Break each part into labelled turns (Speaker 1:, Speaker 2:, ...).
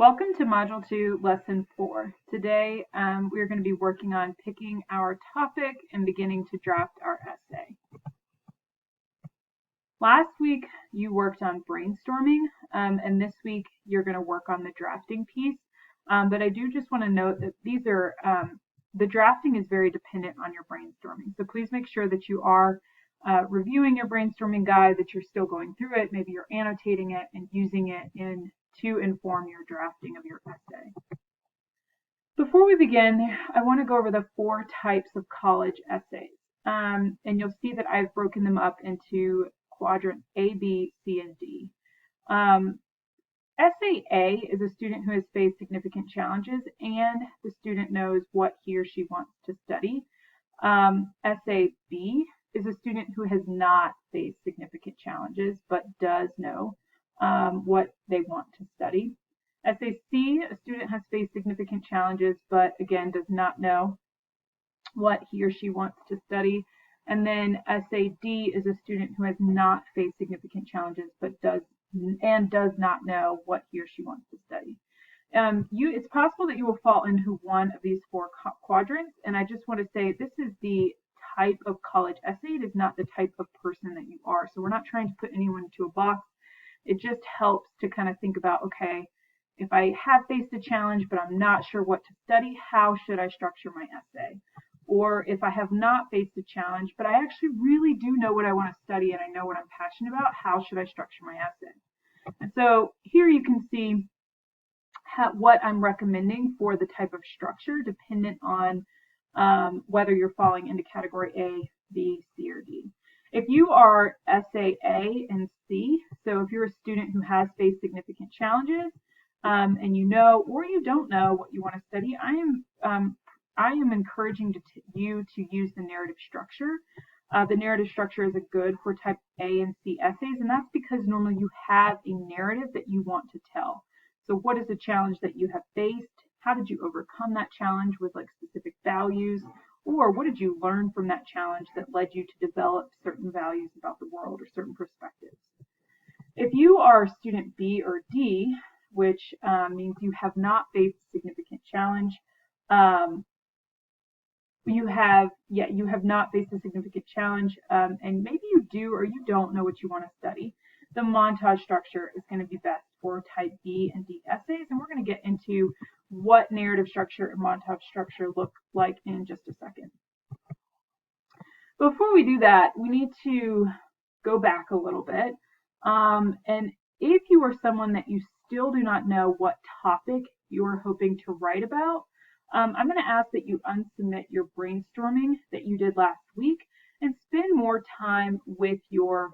Speaker 1: Welcome to Module 2, Lesson 4. Today we're going to be working on picking our topic and beginning to draft our essay. Last week you worked on brainstorming and this week you're going to work on the drafting piece. But I do just want to note that the drafting is very dependent on your brainstorming. So please make sure that you are reviewing your brainstorming guide, that you're still going through it, maybe you're annotating it and using it to inform your drafting of your essay. Before we begin, I want to go over the 4 types of college essays. And you'll see that I've broken them up into quadrants A, B, C, and D. Essay A is a student who has faced significant challenges and the student knows what he or she wants to study. Essay B is a student who has not faced significant challenges but does know what they want to study. Essay C, a student has faced significant challenges but again does not know what he or she wants to study. And then essay D is a student who has not faced significant challenges but does not know what he or she wants to study. It's possible that you will fall into one of these 4 quadrants, and I just want to say this is the type of college essay. It is not the type of person that you are. So we're not trying to put anyone into a box. It just helps to kind of think about, okay, if I have faced a challenge but I'm not sure what to study, how should I structure my essay? Or if I have not faced a challenge but I actually really do know what I want to study and I know what I'm passionate about, how should I structure my essay? And so here you can see what I'm recommending for the type of structure dependent on whether you're falling into category A, B, C, or D. If you are essay A and C, so if you're a student who has faced significant challenges and you know or you don't know what you want to study, I am encouraging you to use the narrative structure. The narrative structure is good for type A and C essays, and that's because normally you have a narrative that you want to tell. So what is the challenge that you have faced? How did you overcome that challenge with like specific values? Or what did you learn from that challenge that led you to develop certain values about the world or certain perspectives? If you are student B or D, which means you have not faced a significant challenge, you have not faced a significant challenge, and maybe you do or you don't know what you want to study, the montage structure is going to be best for type B and D essays, and we're going to get into what narrative structure and montage structure look like in just a second. Before we do that, we need to go back a little bit, and if you are someone that you still do not know what topic you're hoping to write about, I'm going to ask that you unsubmit your brainstorming that you did last week and spend more time with your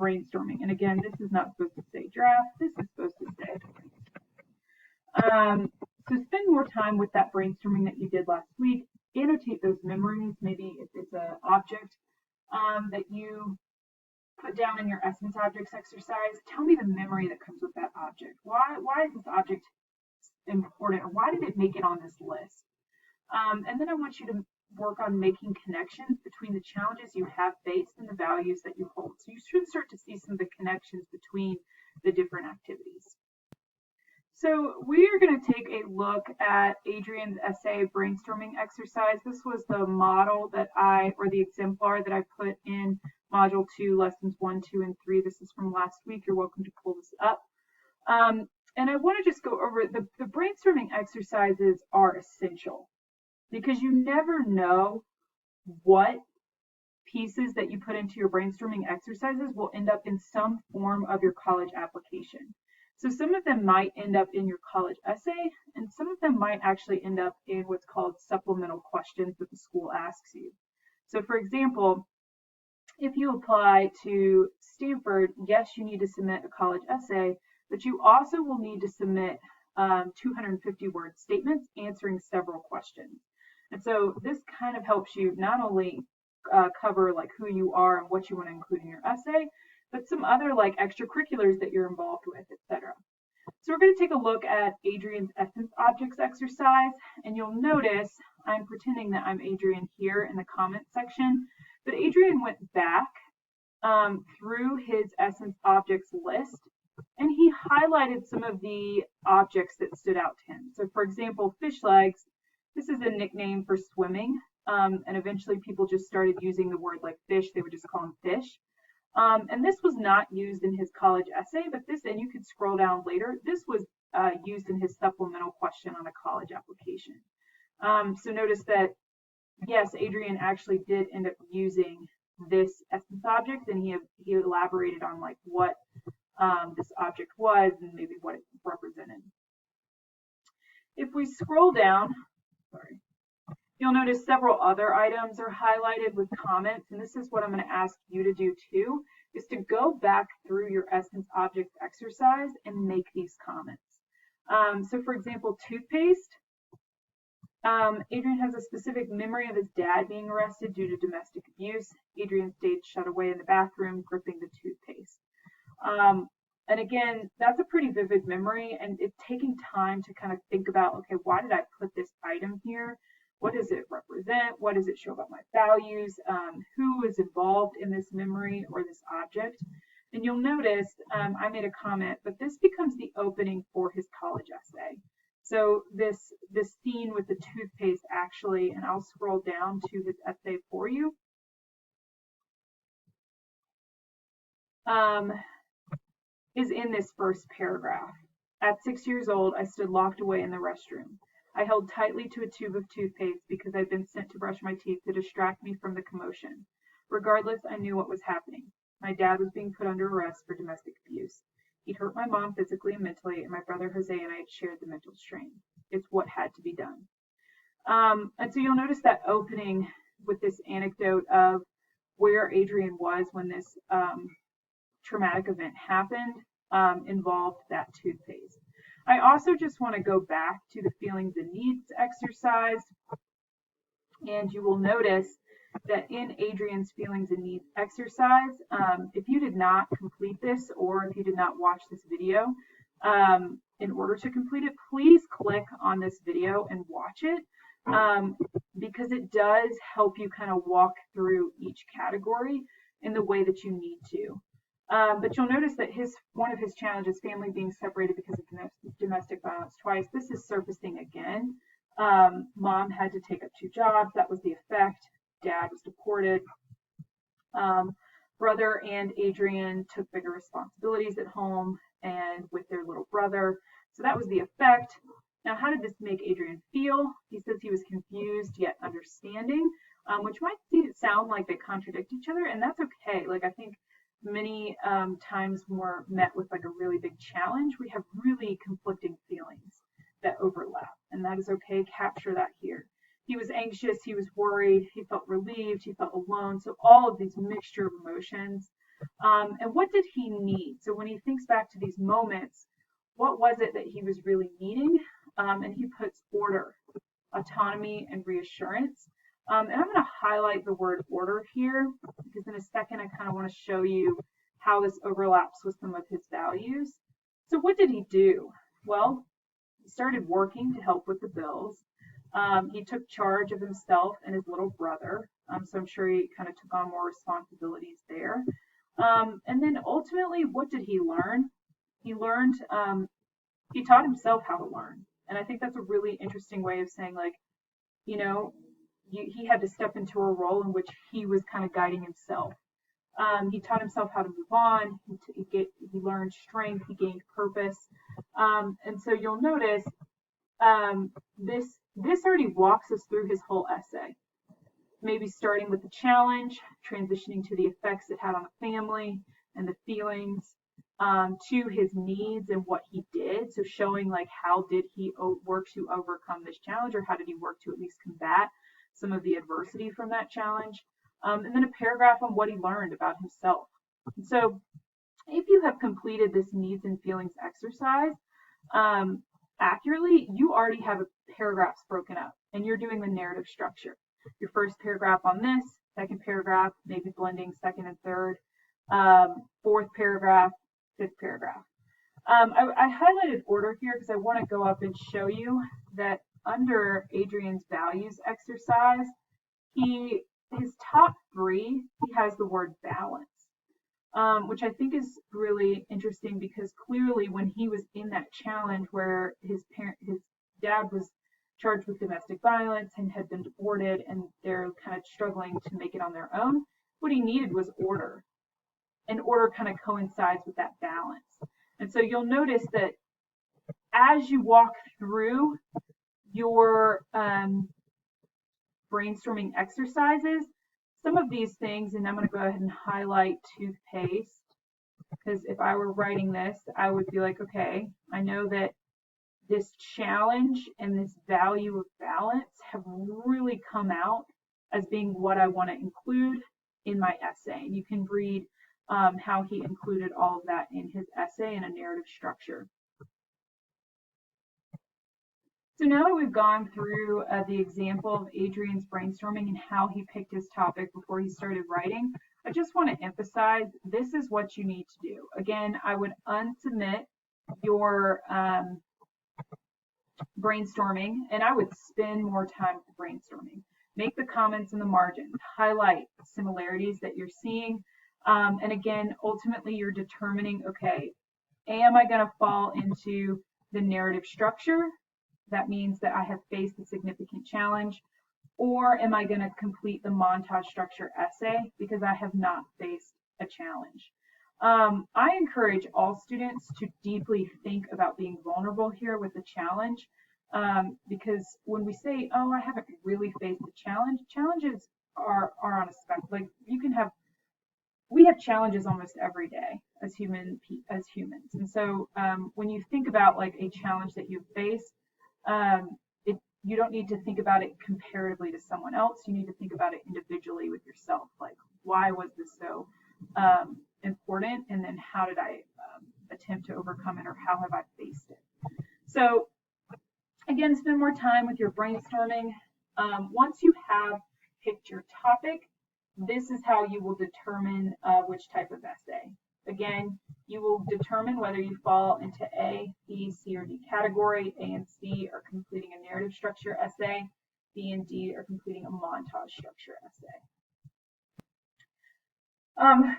Speaker 1: brainstorming. And again, this is not supposed to say draft, this is supposed to say so spend more time with that brainstorming that you did last week. Annotate those memories. Maybe if it's an object that you put down in your essence objects exercise, tell me the memory that comes with that object. Why is this object important, or why did it make it on this list? And then I want you to work on making connections between the challenges you have faced and the values that you hold. So you should start to see some of the connections between the different activities. So we are going to take a look at Adrian's essay brainstorming exercise. This was the model or the exemplar that I put in Module 2, Lessons 1, 2, and 3. This is from last week. You're welcome to pull this up. And I want to just go over the brainstorming exercises are essential because you never know what pieces that you put into your brainstorming exercises will end up in some form of your college application. So some of them might end up in your college essay, and some of them might actually end up in what's called supplemental questions that the school asks you. So for example, if you apply to Stanford, yes, you need to submit a college essay, but you also will need to submit 250-word statements answering several questions. And so this kind of helps you not only cover like who you are and what you want to include in your essay, but some other like extracurriculars that you're involved with, etc. So we're going to take a look at Adrian's essence objects exercise, and you'll notice I'm pretending that I'm Adrian here in the comment section, but Adrian went back through his essence objects list And he highlighted some of the objects that stood out to him. So for example, fish legs, this is a nickname for swimming. And eventually people just started using the word like fish, they would just call them fish. And this was not used in his college essay, but this, and you could scroll down later, this was used in his supplemental question on a college application. So notice that, yes, Adrian actually did end up using this essence object, and he elaborated on like what this object was and maybe what it represented. If we scroll down, sorry, you'll notice several other items are highlighted with comments, and this is what I'm going to ask you to do too, is to go back through your essence objects exercise and make these comments. So for example, toothpaste. Adrian has a specific memory of his dad being arrested due to domestic abuse. Adrian stayed shut away in the bathroom, gripping the toothpaste. And again, that's a pretty vivid memory, and it's taking time to kind of think about, okay, why did I put this item here? What does it represent? What does it show about my values? Who is involved in this memory or this object? And you'll notice I made a comment, but this becomes the opening for his college essay. So this scene with the toothpaste actually, and I'll scroll down to his essay for you, is in this first paragraph. At 6 years old, I stood locked away in the restroom. I held tightly to a tube of toothpaste because I'd been sent to brush my teeth to distract me from the commotion. Regardless, I knew what was happening. My dad was being put under arrest for domestic abuse. He'd hurt my mom physically and mentally, and my brother Jose and I had shared the mental strain. It's what had to be done. And so you'll notice that opening with this anecdote of where Adrian was when this traumatic event happened involved that toothpaste. I also just want to go back to the feelings and needs exercise, and you will notice that in Adrian's feelings and needs exercise, if you did not complete this or if you did not watch this video, in order to complete it, please click on this video and watch it, because it does help you kind of walk through each category in the way that you need to. But you'll notice that one of his challenges, family being separated because of domestic violence twice, this is surfacing again. Mom had to take up 2 jobs. That was the effect. Dad was deported. Brother and Adrian took bigger responsibilities at home and with their little brother. So that was the effect. Now, how did this make Adrian feel? He says he was confused yet understanding, which might sound like they contradict each other, and that's okay. Like, I think many times when we're met with like a really big challenge, we have really conflicting feelings that overlap, and that is okay. Capture that here. He was anxious, he was worried, he felt relieved, he felt alone. So all of these mixture of emotions. And what did he need? So when he thinks back to these moments, what was it that he was really needing? And he puts order, autonomy, and reassurance. And I'm going to highlight the word order here, because in a second I kind of want to show you how this overlaps with some of his values. So what did he do? Well, he started working to help with the bills. He took charge of himself and his little brother. So I'm sure he kind of took on more responsibilities there. And then ultimately, what did he learn? He learned, he taught himself how to learn. And I think that's a really interesting way of saying, like, you know, he had to step into a role in which he was kind of guiding himself. He taught himself how to move on. He learned strength. He gained purpose. And so you'll notice this already walks us through his whole essay. Maybe starting with the challenge, transitioning to the effects it had on the family and the feelings, to his needs and what he did. So showing like how did he work to overcome this challenge, or how did he work to at least combat some of the adversity from that challenge. And then a paragraph on what he learned about himself. And so if you have completed this needs and feelings exercise accurately, you already have paragraphs broken up and you're doing the narrative structure. Your first paragraph on this, second paragraph, maybe blending second and third, fourth paragraph, fifth paragraph. I highlighted order here because I want to go up and show you that under Adrian's values exercise, his top 3, he has the word balance. which I think is really interesting because clearly when he was in that challenge where his dad was charged with domestic violence and had been deported and they're kind of struggling to make it on their own, what he needed was order. And order kind of coincides with that balance. And so you'll notice that as you walk through your brainstorming exercises, some of these things, and I'm going to go ahead and highlight toothpaste, because if I were writing this, I would be like, okay, I know that this challenge and this value of balance have really come out as being what I want to include in my essay. And you can read how he included all of that in his essay in a narrative structure. So now that we've gone through the example of Adrian's brainstorming and how he picked his topic before he started writing, I just want to emphasize this is what you need to do. Again, I would unsubmit your brainstorming and I would spend more time with brainstorming. Make the comments in the margins, highlight similarities that you're seeing. And again, ultimately you're determining, okay, am I going to fall into the narrative structure? That means that I have faced a significant challenge, or am I going to complete the montage structure essay because I have not faced a challenge? I encourage all students to deeply think about being vulnerable here with the challenge, because when we say, oh, I haven't really faced a challenge, challenges are on a spectrum. Like we have challenges almost every day as humans. And so when you think about like a challenge that you face, you don't need to think about it comparatively to someone else. You need to think about it individually with yourself. Like, why was this so important? And then how did I attempt to overcome it, or how have I faced it? So again, spend more time with your brainstorming. Once you have picked your topic, this is how you will determine which type of essay. Again, you will determine whether you fall into A, B, C, or D category. A and C are completing a narrative structure essay. B and D are completing a montage structure essay.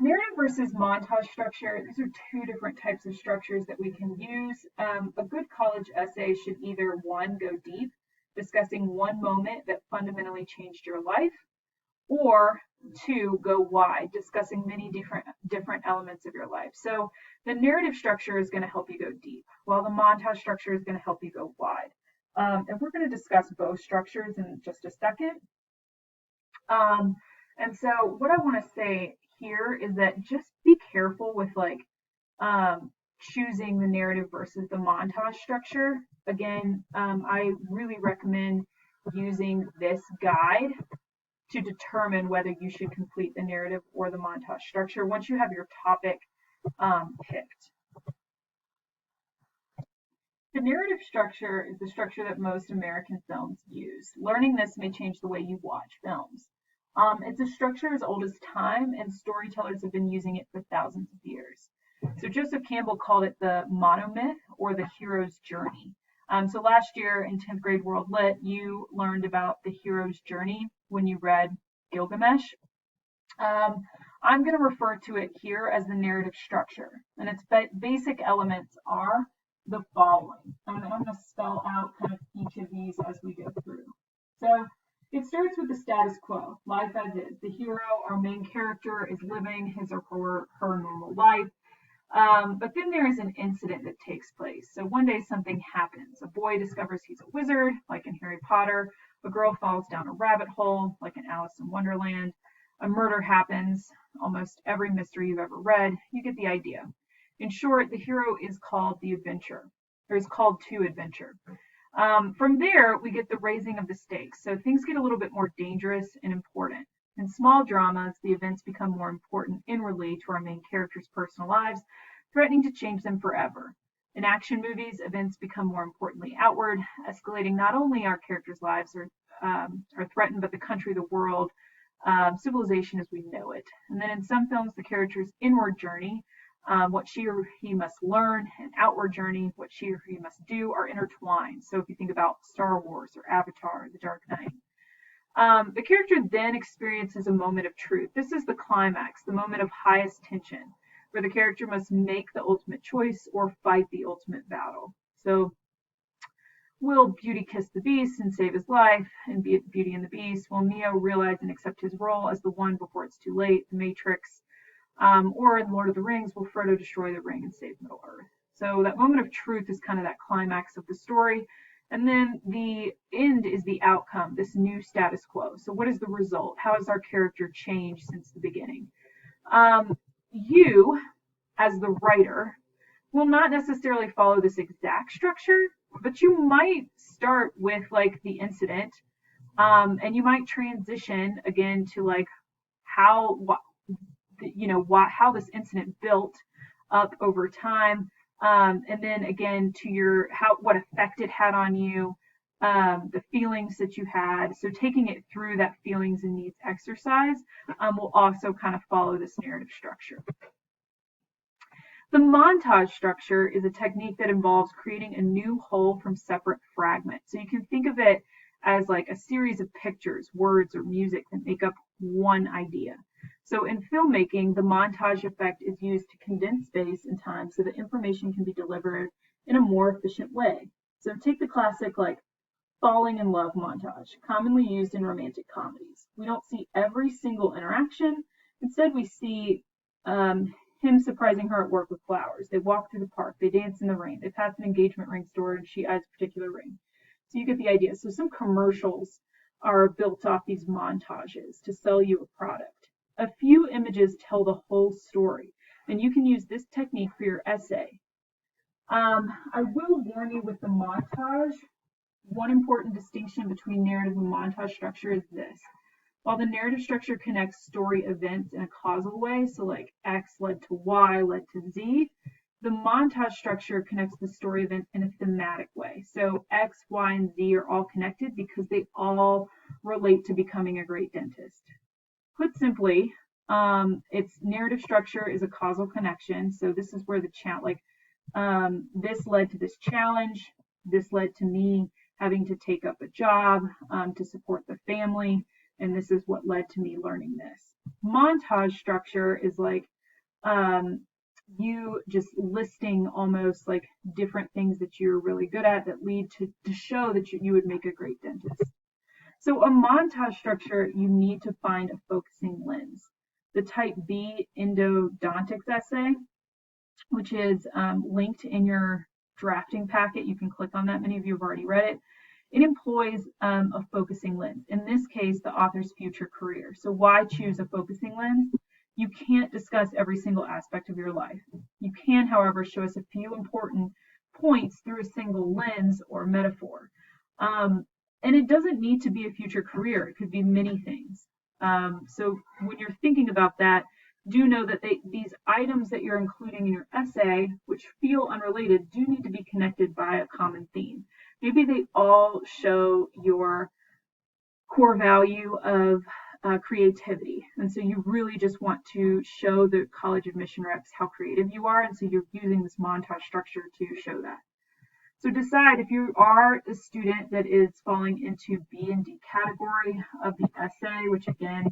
Speaker 1: Narrative versus montage structure, these are two different types of structures that we can use. A good college essay should either, one, go deep, discussing one moment that fundamentally changed your life, or two, go wide, discussing many different elements of your life. So the narrative structure is going to help you go deep, while the montage structure is going to help you go wide. And we're going to discuss both structures in just a second. And so what I want to say here is that just be careful with like choosing the narrative versus the montage structure. Again, I really recommend using this guide to determine whether you should complete the narrative or the montage structure once you have your topic picked. The narrative structure is the structure that most American films use. Learning this may change the way you watch films. It's a structure as old as time, and storytellers have been using it for thousands of years. So Joseph Campbell called it the monomyth, or the hero's journey. So last year in 10th grade World Lit, you learned about the hero's journey when you read Gilgamesh. I'm going to refer to it here as the narrative structure, and its basic elements are the following. I'm going to spell out kind of each of these as we go through. So it starts with the status quo, life as is. The hero, our main character, is living his or her normal life. But then there is an incident that takes place. So one day something happens. A boy discovers he's a wizard, like in Harry Potter. A girl falls down a rabbit hole, like in Alice in Wonderland. A murder happens, almost every mystery you've ever read. You get the idea. In short, the hero is called the adventure, or is called to adventure. From there, we get the raising of the stakes. So things get a little bit more dangerous and important. In small dramas, the events become more important inwardly to our main characters' personal lives, threatening to change them forever. In action movies, events become more importantly outward, escalating not only our characters' lives are threatened, but the country, the world, civilization as we know it. And then in some films, the character's inward journey, what she or he must learn, and outward journey, what she or he must do, are intertwined. So if you think about Star Wars or Avatar or The Dark Knight. The character then experiences a moment of truth. This is the climax, the moment of highest tension. where the character must make the ultimate choice or fight the ultimate battle. So will Beauty kiss the Beast and save his life in Beauty and the Beast? Will Neo realize and accept his role as the One before it's too late, The Matrix? Or in Lord of the Rings, will Frodo destroy the ring and save Middle Earth? So that moment of truth is kind of that climax of the story. And then the end is the outcome, this new status quo. So what is the result? How has our character changed since the beginning? You, as the writer, will not necessarily follow this exact structure, but you might start with like the incident, and you might transition again to like how how this incident built up over time, and then again to your what effect it had on you, the feelings that you had. So taking it through that feelings and needs exercise will also kind of follow this narrative structure. The montage structure is a technique that involves creating a new whole from separate fragments. So you can think of it as like a series of pictures, words, or music that make up one idea. So in filmmaking, the montage effect is used to condense space and time so that information can be delivered in a more efficient way. So take the classic like falling in love montage, commonly used in romantic comedies. We don't see every single interaction. Instead, we see him surprising her at work with flowers. They walk through the park. They dance in the rain. They pass an engagement ring store and she eyes a particular ring. So you get the idea. So some commercials are built off these montages to sell you a product. A few images tell the whole story, and you can use this technique for your essay. I will warn you with the montage, one important distinction between narrative and montage structure is this. While the narrative structure connects story events in a causal way, so like X led to Y led to Z, the montage structure connects the story event in a thematic way. So X, Y, and Z are all connected because they all relate to becoming a great dentist. Put simply, its narrative structure is a causal connection. So this is where the this led to this challenge. This led to me having to take up a job to support the family. And this is what led to me learning this. Montage structure is like you just listing almost like different things that you're really good at that lead to show that you would make a great dentist. So a montage structure, you need to find a focusing lens. The type B endodontics essay, which is linked in your drafting packet. You can click on that. Many of you have already read it. It employs a focusing lens. In this case, the author's future career. So why choose a focusing lens? You can't discuss every single aspect of your life. You can, however, show us a few important points through a single lens or metaphor. And it doesn't need to be a future career. It could be many things. So when you're thinking about that, do know that these items that you're including in your essay, which feel unrelated, do need to be connected by a common theme. Maybe they all show your core value of creativity. And so you really just want to show the college admission reps how creative you are. And so you're using this montage structure to show that. So decide if you are a student that is falling into B and D category of the essay, which again,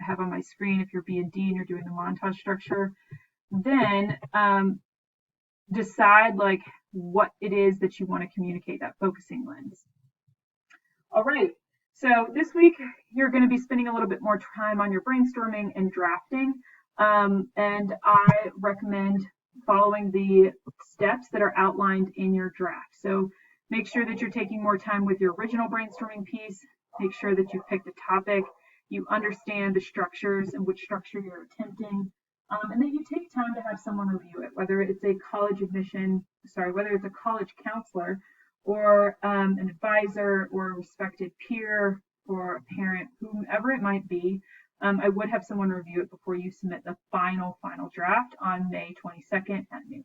Speaker 1: I have on my screen. If you're B and D and you're doing the montage structure, then decide like what it is that you want to communicate, that focusing lens. All right. So this week, you're going to be spending a little bit more time on your brainstorming and drafting. And I recommend following the steps that are outlined in your draft. So make sure that you're taking more time with your original brainstorming piece. Make sure that you've picked a topic, you understand the structures and which structure you're attempting, and then you take time to have someone review it, whether it's a college counselor or an advisor or a respected peer or a parent, whomever it might be. I would have someone review it before you submit the final draft on May 22nd at noon.